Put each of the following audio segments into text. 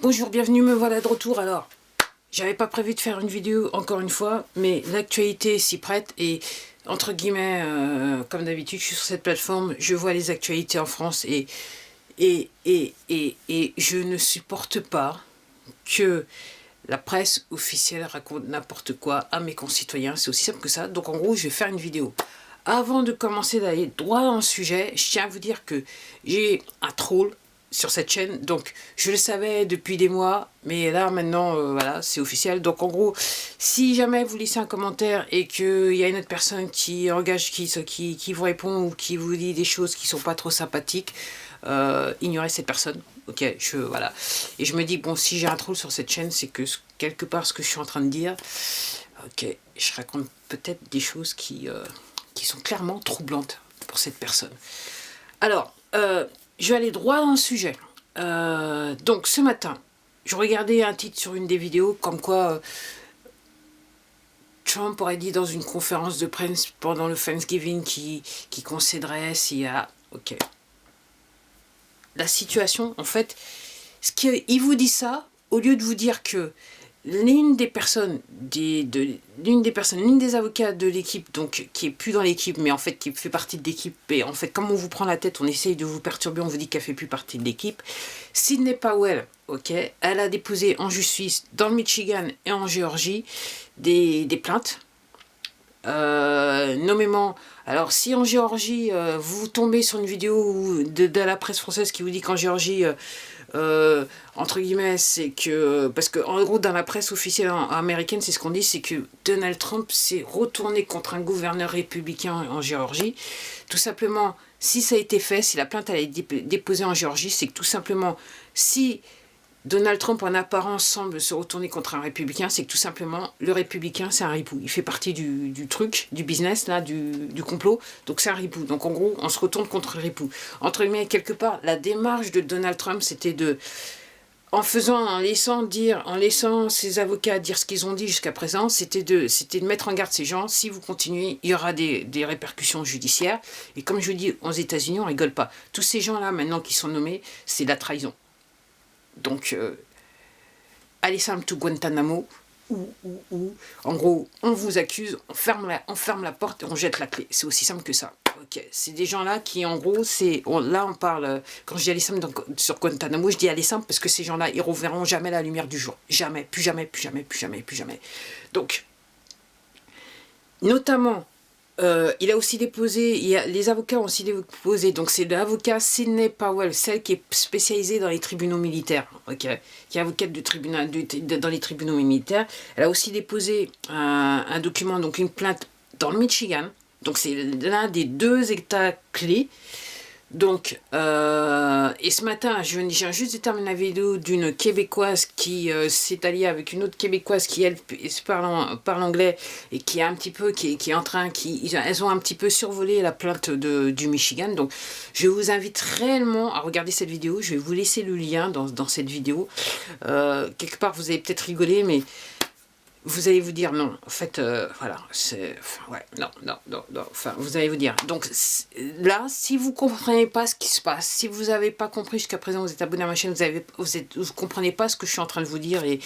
Bonjour, bienvenue, me voilà de retour. Alors, j'avais pas prévu de faire une vidéo encore une fois, mais l'actualité s'y prête et entre guillemets, comme d'habitude, je suis sur cette plateforme, je vois les actualités en France et je ne supporte pas que la presse officielle raconte n'importe quoi à mes concitoyens. C'est aussi simple que ça. Donc en gros, je vais faire une vidéo. Avant de commencer d'aller droit dans le sujet, je tiens à vous dire que j'ai un troll sur cette chaîne, donc je le savais depuis des mois, mais là maintenant voilà, c'est officiel. Donc en gros, si jamais vous laissez un commentaire et qu'il y a une autre personne qui engage, qui vous répond ou qui vous dit des choses qui sont pas trop sympathiques, ignorez cette personne. Ok, voilà. Et je me dis, bon, si j'ai un troll sur cette chaîne, c'est que quelque part ce que je suis en train de dire, ok, je raconte peut-être des choses qui sont clairement troublantes pour cette personne. Alors, je vais aller droit dans le sujet. Donc, ce matin, je regardais un titre sur une des vidéos, comme quoi Trump aurait dit dans une conférence de presse pendant le Thanksgiving qui concéderait s'il y a... Ok. La situation, en fait, il vous dit ça, au lieu de vous dire que l'une des avocats de l'équipe, donc qui est plus dans l'équipe, mais en fait qui fait partie de l'équipe, et en fait comme on vous prend la tête, on essaye de vous perturber, on vous dit qu'elle fait plus partie de l'équipe. Sidney Powell, ok, elle a déposé en justice dans le Michigan et en Géorgie des plaintes. Nommément, alors si en Géorgie vous tombez sur une vidéo de la presse française qui vous dit qu'en Géorgie entre guillemets, c'est que, parce que en gros dans la presse officielle américaine, c'est ce qu'on dit, c'est que Donald Trump s'est retourné contre un gouverneur républicain en Géorgie. Tout simplement, si ça a été fait, si la plainte a été déposée en Géorgie, c'est que tout simplement, si Donald Trump en apparence semble se retourner contre un républicain, c'est que tout simplement le républicain c'est un ripou. Il fait partie du truc, du business, là, du complot, donc c'est un ripou. Donc en gros, on se retourne contre le ripou. Entre guillemets, quelque part, la démarche de Donald Trump, c'était de... En laissant ses avocats dire ce qu'ils ont dit jusqu'à présent, c'était de mettre en garde ces gens. Si vous continuez, il y aura des répercussions judiciaires. Et comme je vous dis, aux États-Unis, on rigole pas. Tous ces gens-là, maintenant qui sont nommés, c'est la trahison. Donc, allez simple to Guantanamo, ou, en gros, on vous accuse, on ferme la porte et on jette la clé. C'est aussi simple que ça. Ok, c'est des gens-là qui, en gros, là on parle, quand je dis aller simple sur Guantanamo, je dis aller simple parce que ces gens-là, ils ne reverront jamais la lumière du jour. Jamais, plus jamais, plus jamais, plus jamais, plus jamais. Donc, notamment, il a aussi déposé, les avocats ont aussi déposé, donc c'est l'avocat Sidney Powell, celle qui est spécialisée dans les tribunaux militaires, okay, qui est avocate dans les tribunaux militaires. Elle a aussi déposé un document, donc une plainte dans le Michigan, donc c'est l'un des 2 États clés. Donc, et ce matin, je viens juste de terminer la vidéo d'une Québécoise qui s'est alliée avec une autre Québécoise qui, elle, parle anglais et qui est un petit peu, qui est en train, elles ont un petit peu survolé la plainte du Michigan. Donc, je vous invite réellement à regarder cette vidéo. Je vais vous laisser le lien dans cette vidéo. Quelque part, vous allez peut-être rigoler, mais... vous allez vous dire non, en fait, voilà, c'est... ouais, non, enfin, vous allez vous dire. Donc là, si vous ne comprenez pas ce qui se passe, si vous n'avez pas compris jusqu'à présent, vous êtes abonné à ma chaîne, vous ne comprenez pas ce que je suis en train de vous dire et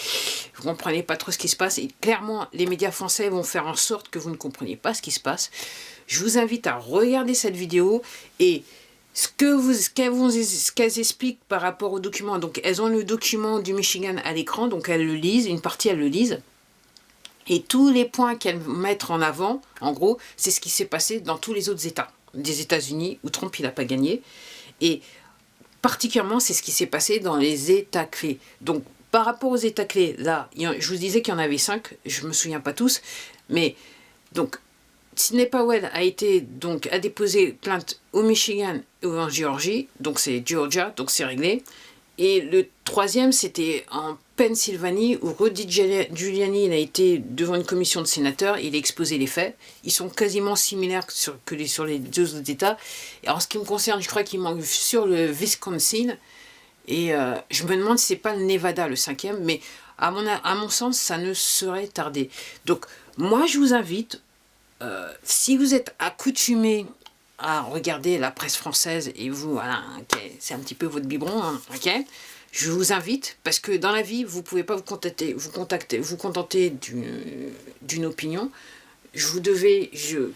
vous ne comprenez pas trop ce qui se passe, et clairement, les médias français vont faire en sorte que vous ne compreniez pas ce qui se passe, je vous invite à regarder cette vidéo et... ce qu'elles expliquent par rapport au document, donc elles ont le document du Michigan à l'écran, donc elles le lisent, une partie elles le lisent. Et tous les points qu'elles mettent en avant, en gros, c'est ce qui s'est passé dans tous les autres États des États-Unis où Trump il n'a pas gagné. Et particulièrement, c'est ce qui s'est passé dans les États clés. Donc, par rapport aux États clés, là, je vous disais qu'il y en avait 5, je ne me souviens pas tous, mais donc, Sidney Powell a déposé plainte au Michigan et en Géorgie, donc c'est Georgia, donc c'est réglé. Et le 3e, c'était en Pennsylvanie, où Rudy Giuliani il a été devant une commission de sénateurs, il a exposé les faits. Ils sont quasiment similaires sur les 2 autres États. Et en ce qui me concerne, je crois qu'il manque sur le Wisconsin. Et je me demande si c'est pas le Nevada, le 5e, mais à mon sens, ça ne serait tardé. Donc, moi, je vous invite, si vous êtes accoutumé à regarder la presse française et vous, voilà, okay, c'est un petit peu votre biberon, hein, ok. Je vous invite, parce que dans la vie, vous ne pouvez pas vous contenter d'une opinion.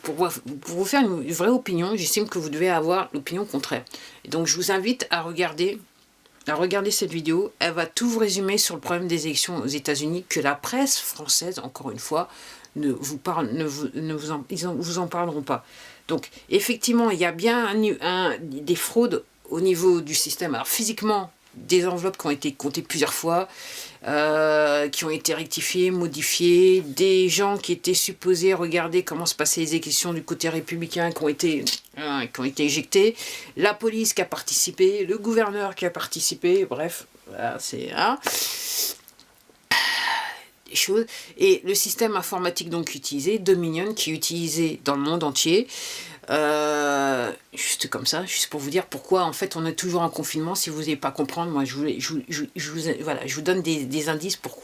Pour vous faire une vraie opinion, j'estime que vous devez avoir l'opinion contraire. Et donc je vous invite à regarder cette vidéo. Elle va tout vous résumer sur le problème des élections aux États-Unis, que la presse française, encore une fois, ne vous en parleront pas. Donc effectivement, il y a bien des fraudes au niveau du système. Alors physiquement, des enveloppes qui ont été comptées plusieurs fois, qui ont été rectifiées, modifiées, des gens qui étaient supposés regarder comment se passaient les élections du côté républicain qui ont été éjectés, la police qui a participé, le gouverneur qui a participé, bref, voilà, c'est des choses. Et le système informatique donc utilisé, Dominion, qui est utilisé dans le monde entier, juste comme ça, juste pour vous dire pourquoi en fait on est toujours en confinement. Si vous n'avez pas comprendre, moi je vous donne des indices pour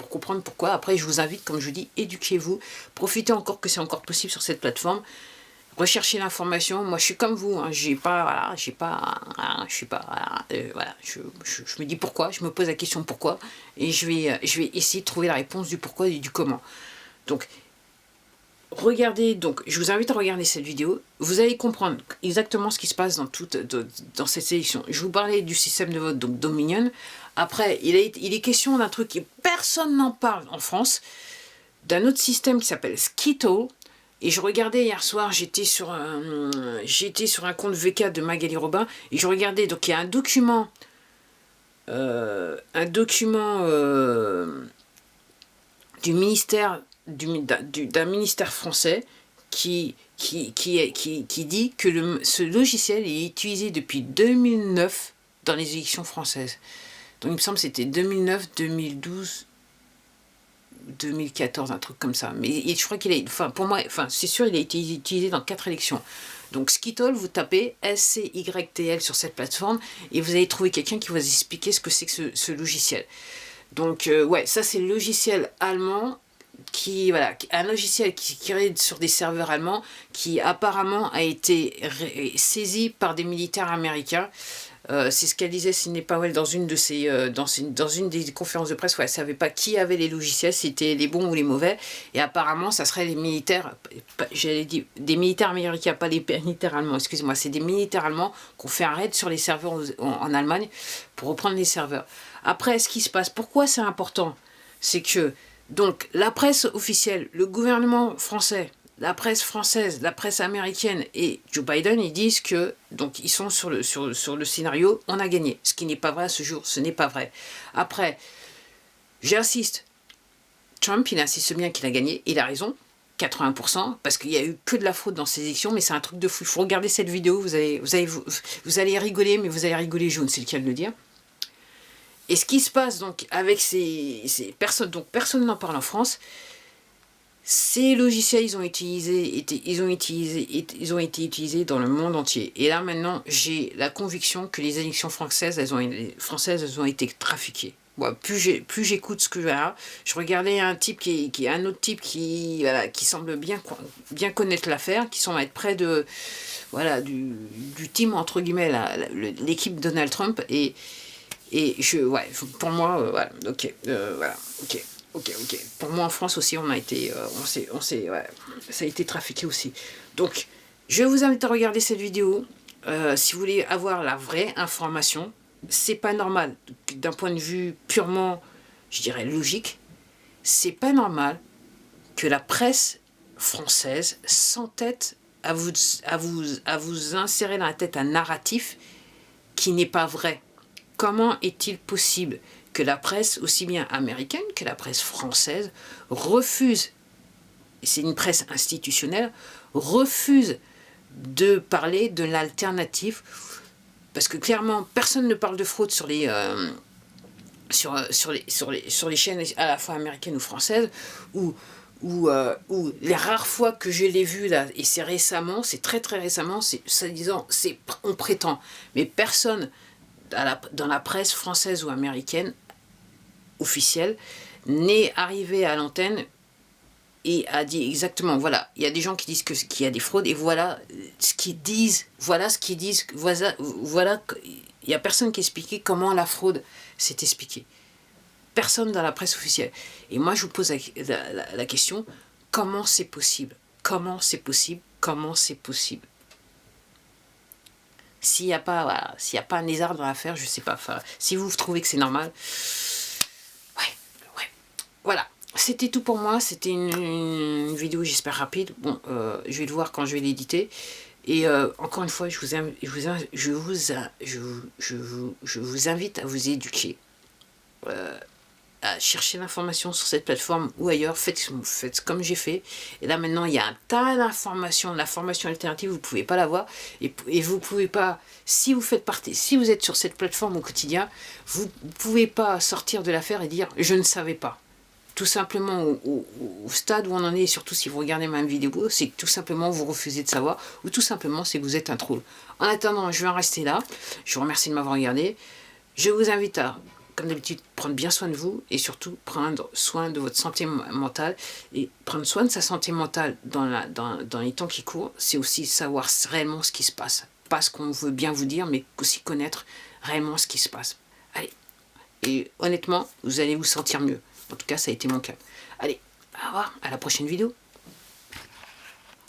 comprendre pourquoi. Après je vous invite, comme je vous dis, éduquez-vous, profitez encore que c'est encore possible sur cette plateforme, recherchez l'information. Moi je suis comme vous, hein, je me dis pourquoi, je me pose la question pourquoi, et je vais essayer de trouver la réponse du pourquoi et du comment. Donc regardez, donc je vous invite à regarder cette vidéo, vous allez comprendre exactement ce qui se passe dans cette sélection. Je vous parlais du système de vote, donc Dominion. Après, il est question d'un truc que personne n'en parle en France, d'un autre système qui s'appelle Skittle. Et je regardais hier soir, j'étais sur un compte VK de Magali Robin, et je regardais, donc il y a un document du ministère d'un ministère français qui dit que ce logiciel est utilisé depuis 2009 dans les élections françaises. Donc il me semble que c'était 2009, 2012, 2014, un truc comme ça. Mais je crois qu'il c'est sûr, il a été utilisé dans 4 élections. Donc Skittle, vous tapez SCYTL sur cette plateforme et vous allez trouver quelqu'un qui va vous expliquer ce que c'est que ce logiciel. Donc ouais, ça c'est le logiciel allemand, un logiciel qui est sur des serveurs allemands, qui apparemment a été saisi par des militaires américains. C'est ce qu'elle disait Sidney Powell dans une des conférences de presse. Ouais, elle ne savait pas qui avait les logiciels, c'était les bons ou les mauvais. Et apparemment, ça serait les militaires, j'allais dire des militaires américains, pas des militaires allemands, excusez-moi, c'est des militaires allemands qui ont fait un raid sur les serveurs en Allemagne pour reprendre les serveurs. Après, ce qui se passe, pourquoi c'est important, c'est que donc la presse officielle, le gouvernement français, la presse française, la presse américaine et Joe Biden, ils disent que donc ils sont sur le scénario, on a gagné. Ce qui n'est pas vrai à ce jour, ce n'est pas vrai. Après, j'insiste, Trump, il insiste bien qu'il a gagné, il a raison, 80%, parce qu'il n'y a eu que de la fraude dans ces élections, mais c'est un truc de fou. Il faut regarder cette vidéo, vous allez rigoler, mais vous allez rigoler jaune, c'est le cas de le dire. Et ce qui se passe donc avec ces personnes, donc personne n'en parle en France. Ces logiciels, ils ont été utilisés dans le monde entier. Et là maintenant, j'ai la conviction que les élections françaises, elles ont été trafiquées. Bon, plus j'écoute ce que je regardais un autre type qui semble bien connaître l'affaire, qui semble être près de du team entre guillemets l'équipe Donald Trump et pour moi voilà, ok, voilà, ok. Ok. Pour moi, en France aussi, ça a été trafiqué aussi. Donc, je vous invite à regarder cette vidéo. Si vous voulez avoir la vraie information, c'est pas normal. D'un point de vue purement, je dirais, logique, c'est pas normal que la presse française s'entête à vous insérer dans la tête un narratif qui n'est pas vrai. Comment est-il possible que la presse, aussi bien américaine que la presse française, refuse, et c'est une presse institutionnelle, refuse de parler de l'alternative, parce que clairement, personne ne parle de fraude sur les chaînes à la fois américaines ou françaises, ou les rares fois que je l'ai vu là, et c'est récemment, c'est très très récemment, on prétend, mais personne dans la presse française ou américaine officielle n'est arrivé à l'antenne et a dit exactement, voilà, il y a des gens qui disent qu'il y a des fraudes, et voilà ce qu'ils disent, voilà, il n'y a personne qui expliquait comment la fraude s'est expliquée. Personne dans la presse officielle. Et moi, je vous pose la question, comment c'est possible? Comment c'est possible? Comment c'est possible? S'il n'y a pas, voilà, s'il n'y a pas un lézard dans l'affaire, je ne sais pas. Enfin, si vous trouvez que c'est normal, ouais. Voilà. C'était tout pour moi. C'était une vidéo, j'espère, rapide. Bon, je vais le voir quand je vais l'éditer. Et encore une fois, je vous invite à vous éduquer. À chercher l'information sur cette plateforme ou ailleurs, faites comme j'ai fait. Et là maintenant, il y a un tas d'informations, la formation alternative, vous ne pouvez pas l'avoir. Et vous ne pouvez pas, si vous faites partie, si vous êtes sur cette plateforme au quotidien, vous ne pouvez pas sortir de l'affaire et dire « je ne savais pas ». Tout simplement au stade où on en est, et surtout si vous regardez ma vidéo, c'est que tout simplement vous refusez de savoir, ou tout simplement c'est que vous êtes un troll. En attendant, je vais en rester là. Je vous remercie de m'avoir regardé. Je vous invite à, comme d'habitude, prendre bien soin de vous et surtout prendre soin de votre santé mentale. Et prendre soin de sa santé mentale dans les temps qui courent, c'est aussi savoir réellement ce qui se passe. Pas ce qu'on veut bien vous dire, mais aussi connaître réellement ce qui se passe. Allez, et honnêtement, vous allez vous sentir mieux. En tout cas, ça a été mon cas. Allez, au revoir, à la prochaine vidéo.